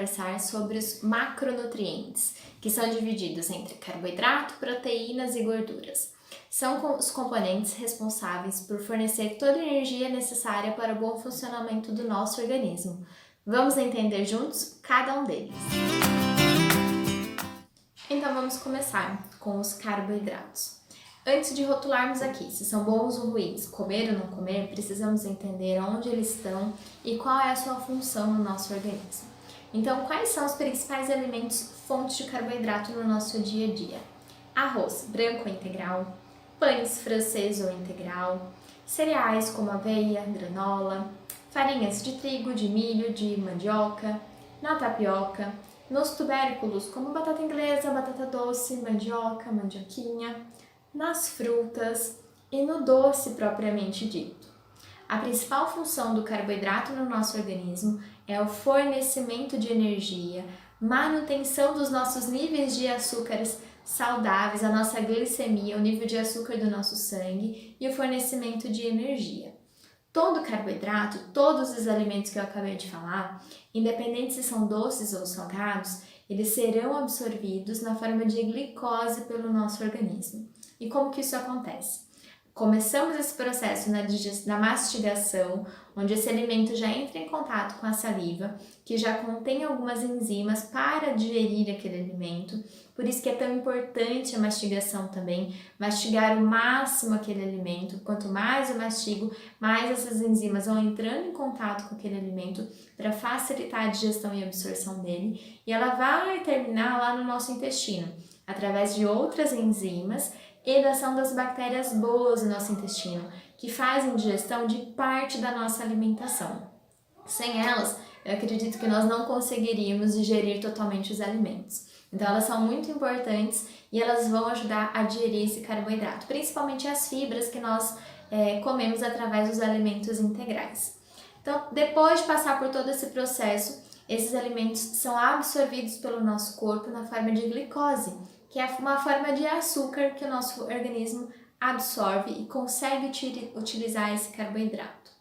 conversar sobre os macronutrientes, que são divididos entre carboidrato, proteínas e gorduras. São os componentes responsáveis por fornecer toda a energia necessária para o bom funcionamento do nosso organismo. Vamos entender juntos cada um deles. Então vamos começar com os carboidratos. Antes de rotularmos aqui se são bons ou ruins, comer ou não comer, precisamos entender onde eles estão e qual é a sua função no nosso organismo. Então, quais são os principais alimentos fontes de carboidrato no nosso dia a dia? Arroz branco ou integral, pães francês ou integral, cereais como aveia, granola, farinhas de trigo, de milho, de mandioca, na tapioca, nos tubérculos como batata inglesa, batata doce, mandioca, mandioquinha, nas frutas e no doce propriamente dito. A principal função do carboidrato no nosso organismo é o fornecimento de energia, manutenção dos nossos níveis de açúcares saudáveis, a nossa glicemia, o nível de açúcar do nosso sangue e o fornecimento de energia. Todo carboidrato, todos os alimentos que eu acabei de falar, independente se são doces ou salgados, eles serão absorvidos na forma de glicose pelo nosso organismo. E como que isso acontece? Começamos esse processo na mastigação, onde esse alimento já entra em contato com a saliva, que já contém algumas enzimas para digerir aquele alimento. Por isso que é tão importante a mastigação também, mastigar o máximo aquele alimento. Quanto mais eu mastigo, mais essas enzimas vão entrando em contato com aquele alimento para facilitar a digestão e absorção dele. E ela vai terminar lá no nosso intestino, através de outras enzimas e da ação das bactérias boas no nosso intestino, que fazem digestão de parte da nossa alimentação. Sem elas, eu acredito que nós não conseguiríamos digerir totalmente os alimentos. Então, elas são muito importantes e elas vão ajudar a digerir esse carboidrato, principalmente as fibras que nós comemos através dos alimentos integrais. Então, depois de passar por todo esse processo, esses alimentos são absorvidos pelo nosso corpo na forma de glicose, que é uma forma de açúcar que o nosso organismo absorve e consegue utilizar esse carboidrato.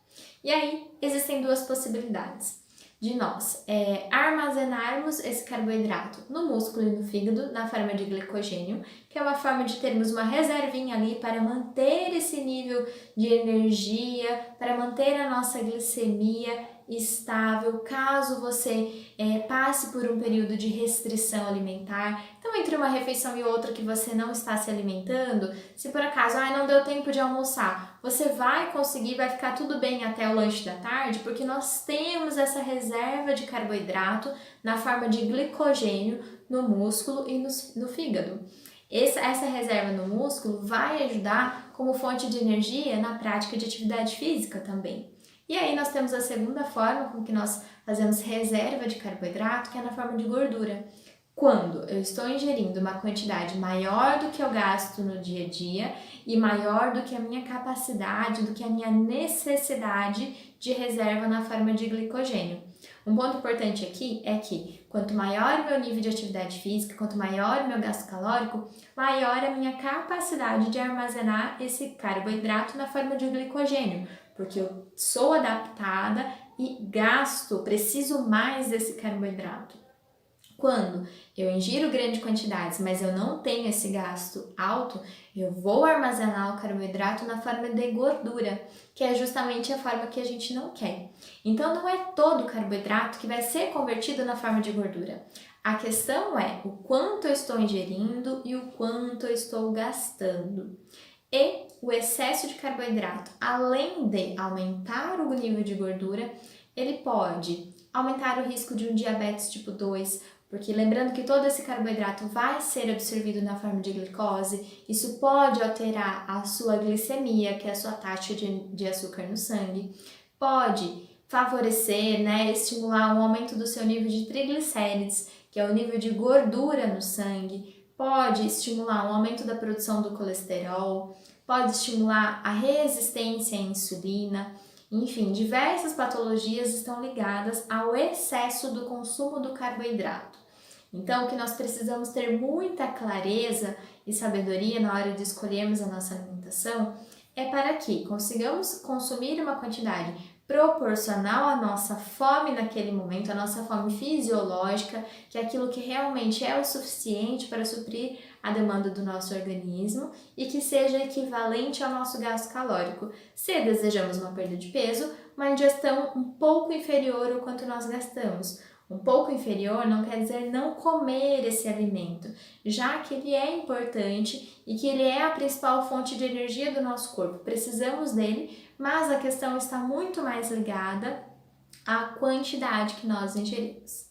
E aí, existem duas possibilidades de nós armazenarmos esse carboidrato no músculo e no fígado, na forma de glicogênio, que é uma forma de termos uma reservinha ali para manter esse nível de energia, para manter a nossa glicemia estável, caso você passe por um período de restrição alimentar. Então, entre uma refeição e outra que você não está se alimentando, se por acaso não deu tempo de almoçar, você vai conseguir, vai ficar tudo bem até o lanche da tarde, porque nós temos essa reserva de carboidrato na forma de glicogênio no músculo e no fígado. Essa reserva no músculo vai ajudar como fonte de energia na prática de atividade física também. E aí nós temos a segunda forma com que nós fazemos reserva de carboidrato, que é na forma de gordura. Quando eu estou ingerindo uma quantidade maior do que eu gasto no dia a dia e maior do que a minha capacidade, do que a minha necessidade de reserva na forma de glicogênio. Um ponto importante aqui é que quanto maior o meu nível de atividade física, quanto maior o meu gasto calórico, maior a minha capacidade de armazenar esse carboidrato na forma de glicogênio, porque eu sou adaptada e preciso mais desse carboidrato. Quando eu ingiro grandes quantidades, mas eu não tenho esse gasto alto, eu vou armazenar o carboidrato na forma de gordura, que é justamente a forma que a gente não quer. Então, não é todo o carboidrato que vai ser convertido na forma de gordura. A questão é o quanto eu estou ingerindo e o quanto eu estou gastando. E o excesso de carboidrato, além de aumentar o nível de gordura, ele pode aumentar o risco de um diabetes tipo 2, porque lembrando que todo esse carboidrato vai ser absorvido na forma de glicose, isso pode alterar a sua glicemia, que é a sua taxa de açúcar no sangue, pode favorecer, estimular um aumento do seu nível de triglicérides, que é o nível de gordura no sangue, pode estimular um aumento da produção do colesterol, pode estimular a resistência à insulina. Enfim, diversas patologias estão ligadas ao excesso do consumo do carboidrato. Então, o que nós precisamos ter muita clareza e sabedoria na hora de escolhermos a nossa alimentação é para que consigamos consumir uma quantidade proporcional à nossa fome naquele momento, à nossa fome fisiológica, que é aquilo que realmente é o suficiente para suprir a demanda do nosso organismo e que seja equivalente ao nosso gasto calórico. Se desejamos uma perda de peso, uma ingestão um pouco inferior ao quanto nós gastamos. Um pouco inferior não quer dizer não comer esse alimento, já que ele é importante e que ele é a principal fonte de energia do nosso corpo. Precisamos dele, mas a questão está muito mais ligada à quantidade que nós ingerimos.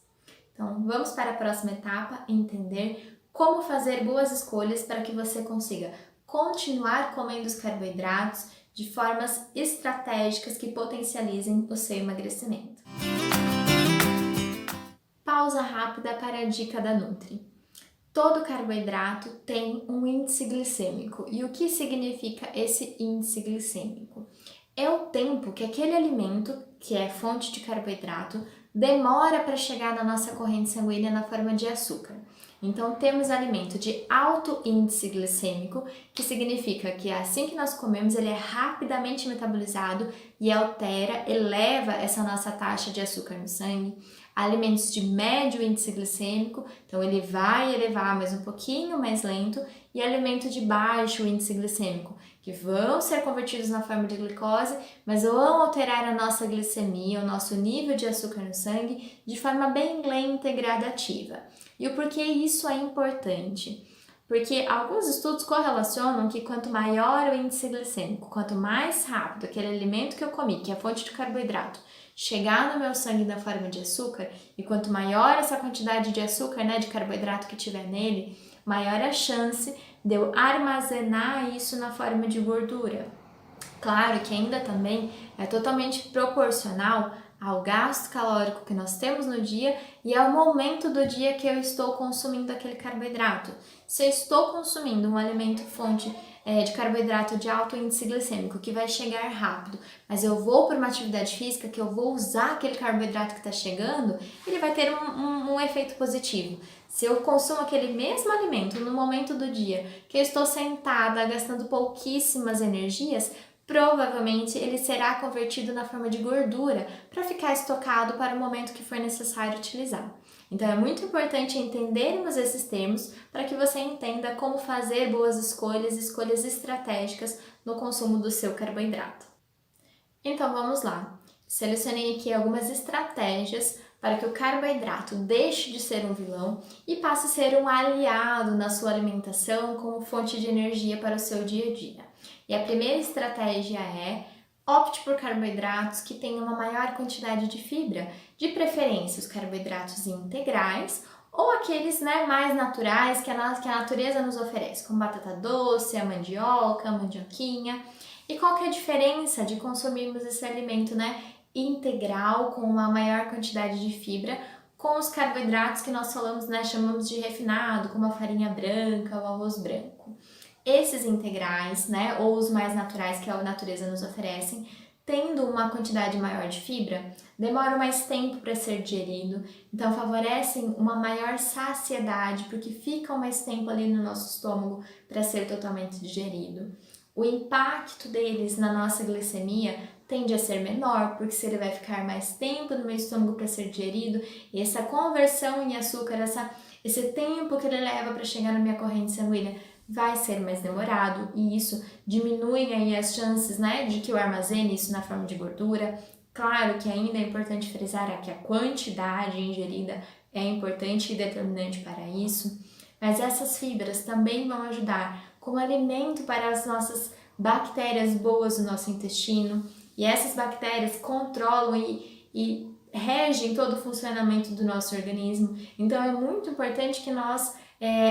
Então, vamos para a próxima etapa, entender como fazer boas escolhas para que você consiga continuar comendo os carboidratos de formas estratégicas que potencializem o seu emagrecimento. Pausa rápida para a dica da Nutri. Todo carboidrato tem um índice glicêmico. E o que significa esse índice glicêmico? É o tempo que aquele alimento, que é fonte de carboidrato, demora para chegar na nossa corrente sanguínea na forma de açúcar. Então, temos alimento de alto índice glicêmico, que significa que assim que nós comemos, ele é rapidamente metabolizado e altera, eleva essa nossa taxa de açúcar no sangue. Alimentos de médio índice glicêmico, então ele vai elevar mais um pouquinho mais lento, e alimento de baixo índice glicêmico, que vão ser convertidos na forma de glicose, mas vão alterar a nossa glicemia, o nosso nível de açúcar no sangue, de forma bem lenta e gradativa. E o porquê isso é importante? Porque alguns estudos correlacionam que quanto maior o índice glicêmico, quanto mais rápido aquele alimento que eu comi, que é fonte de carboidrato, chegar no meu sangue na forma de açúcar, e quanto maior essa quantidade de açúcar, de carboidrato que tiver nele, maior a chance de eu armazenar isso na forma de gordura. Claro que ainda também é totalmente proporcional ao gasto calórico que nós temos no dia e ao momento do dia que eu estou consumindo aquele carboidrato. Se eu estou consumindo um alimento fonte de carboidrato de alto índice glicêmico que vai chegar rápido, mas eu vou para uma atividade física que eu vou usar aquele carboidrato que está chegando, ele vai ter um efeito positivo. Se eu consumo aquele mesmo alimento no momento do dia que eu estou sentada gastando pouquíssimas energias, provavelmente ele será convertido na forma de gordura para ficar estocado para o momento que for necessário utilizar. Então é muito importante entendermos esses termos para que você entenda como fazer boas escolhas estratégicas no consumo do seu carboidrato. Então vamos lá. Selecionei aqui algumas estratégias para que o carboidrato deixe de ser um vilão e passe a ser um aliado na sua alimentação como fonte de energia para o seu dia a dia. E a primeira estratégia é: opte por carboidratos que tenham uma maior quantidade de fibra, de preferência os carboidratos integrais ou aqueles mais naturais que a natureza nos oferece, como batata doce, a mandioquinha. E qual que é a diferença de consumirmos esse alimento integral com uma maior quantidade de fibra com os carboidratos que nós chamamos de refinado, como a farinha branca, o arroz branco? Esses integrais, ou os mais naturais que a natureza nos oferece, tendo uma quantidade maior de fibra, demoram mais tempo para ser digerido, então favorecem uma maior saciedade, porque ficam mais tempo ali no nosso estômago para ser totalmente digerido. O impacto deles na nossa glicemia tende a ser menor, porque se ele vai ficar mais tempo no meu estômago para ser digerido, e essa conversão em açúcar, esse tempo que ele leva para chegar na minha corrente sanguínea, vai ser mais demorado, e isso diminui aí as chances, de que eu armazene isso na forma de gordura. Claro que ainda é importante frisar que a quantidade ingerida é importante e determinante para isso, mas essas fibras também vão ajudar como alimento para as nossas bactérias boas do nosso intestino, e essas bactérias controlam e regem todo o funcionamento do nosso organismo. Então é muito importante que nós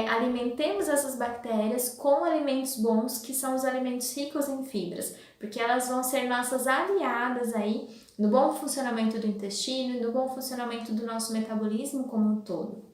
alimentemos essas bactérias com alimentos bons, que são os alimentos ricos em fibras, porque elas vão ser nossas aliadas aí no bom funcionamento do intestino e no bom funcionamento do nosso metabolismo como um todo.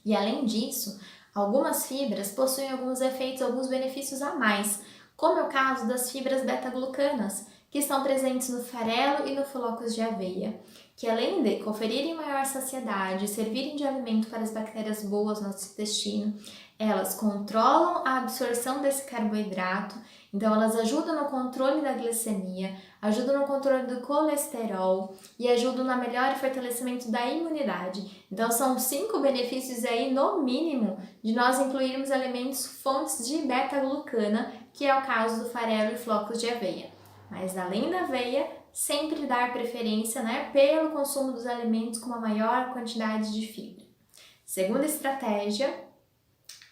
E além disso, algumas fibras possuem alguns efeitos, alguns benefícios a mais, como é o caso das fibras beta-glucanas, que estão presentes no farelo e no flocos de aveia, que além de conferirem maior saciedade e servirem de alimento para as bactérias boas no nosso intestino, elas controlam a absorção desse carboidrato, então elas ajudam no controle da glicemia, ajudam no controle do colesterol e ajudam no melhor fortalecimento da imunidade. Então são 5 benefícios aí, no mínimo, de nós incluirmos alimentos fontes de beta-glucana, que é o caso do farelo e flocos de aveia. Mas além da aveia, sempre dar preferência, pelo consumo dos alimentos com uma maior quantidade de fibra. Segunda estratégia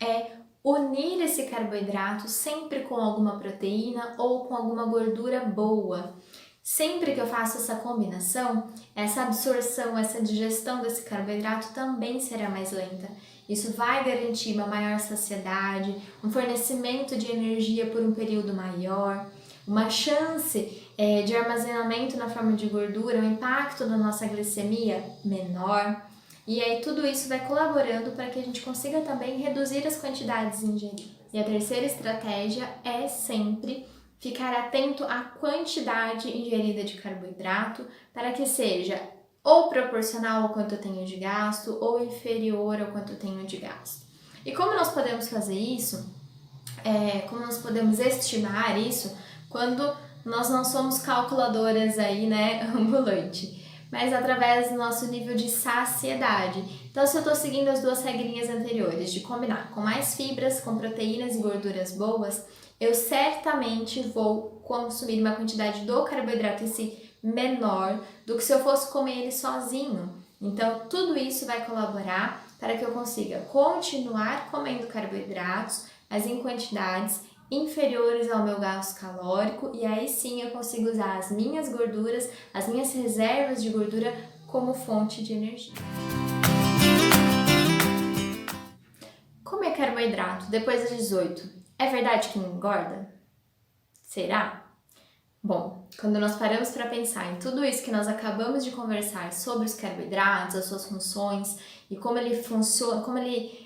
é unir esse carboidrato sempre com alguma proteína ou com alguma gordura boa. Sempre que eu faço essa combinação, essa absorção, essa digestão desse carboidrato também será mais lenta. Isso vai garantir uma maior saciedade, um fornecimento de energia por um período maior, uma chance de armazenamento na forma de gordura, o impacto da nossa glicemia menor. E aí tudo isso vai colaborando para que a gente consiga também reduzir as quantidades ingeridas. E a terceira estratégia é sempre ficar atento à quantidade ingerida de carboidrato para que seja ou proporcional ao quanto eu tenho de gasto ou inferior ao quanto eu tenho de gasto. E como nós podemos fazer isso? Como nós podemos estimar isso quando nós não somos calculadoras aí, ambulante, mas através do nosso nível de saciedade. Então, se eu estou seguindo as 2 regrinhas anteriores, de combinar com mais fibras, com proteínas e gorduras boas, eu certamente vou consumir uma quantidade do carboidrato em si menor do que se eu fosse comer ele sozinho. Então, tudo isso vai colaborar para que eu consiga continuar comendo carboidratos, mas em quantidades inferiores ao meu gasto calórico, e aí sim eu consigo usar as minhas gorduras, as minhas reservas de gordura como fonte de energia. Comer carboidrato depois das 18, é verdade que engorda? Será? Bom, quando nós paramos para pensar em tudo isso que nós acabamos de conversar sobre os carboidratos, as suas funções e como ele funciona, como ele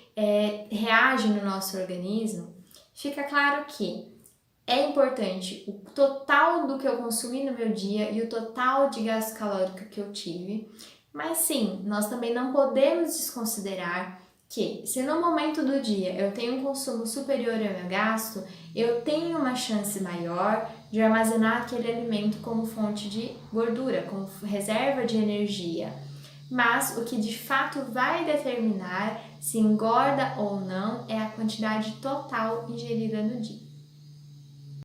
reage no nosso organismo, fica claro que é importante o total do que eu consumi no meu dia e o total de gasto calórico que eu tive, mas sim, nós também não podemos desconsiderar que se no momento do dia eu tenho um consumo superior ao meu gasto, eu tenho uma chance maior de armazenar aquele alimento como fonte de gordura, como reserva de energia. Mas o que de fato vai determinar se engorda ou não é a quantidade total ingerida no dia.